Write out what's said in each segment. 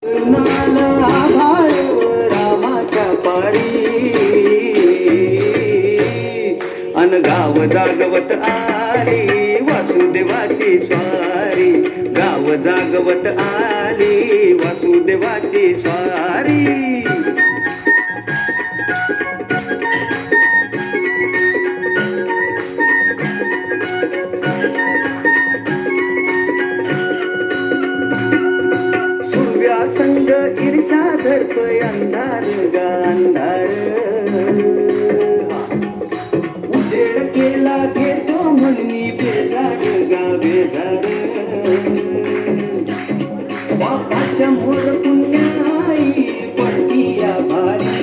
नाल आभाळ रामाच्या पारी अन गाव जागवत आली वासुदेवाची स्वारी. गाव जागवत आली वासुदेवाची स्वारी. संग ईर्षा धरतोय अंधार ग अंधार. उजेड केला घेतो म्हणून बेजार गा बेजार. बापाच्या मोर पुण्याई पडती या भारी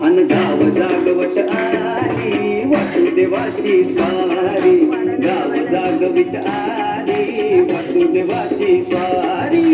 अन गाव जागवत आली वासुदेवाची स्वारी. गाव जागवित आली वासुदेवाची स्वारी.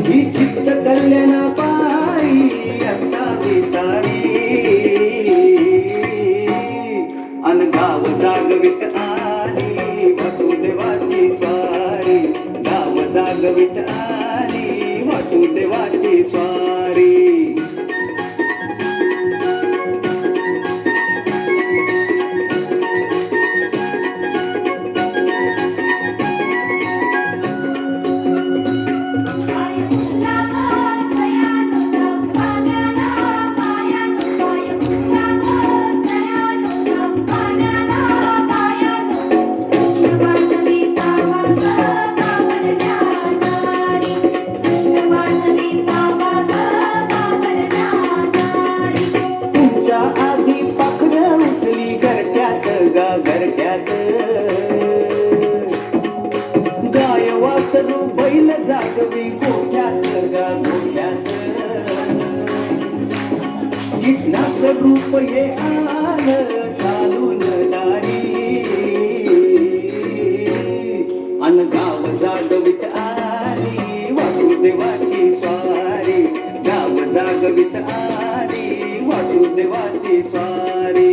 ही चित्त कल्याणा पायी असावी सारी अन गाव जागवित आली वासुदेवाची स्वारी. गाव जागवित आली वासुदेवाची स्वारी. आधी पाखरं उठली घरट्यात गा घरट्यात. गाय वासरू बैल जागवी गोठ्यात गा गोठ्यात. कृष्णाचं रूप हे आलं चालून दारी अन गाव जागवित आली वासुदेवाची स्वारी. गाव जागवित आली वासुदेवाची स्वारी.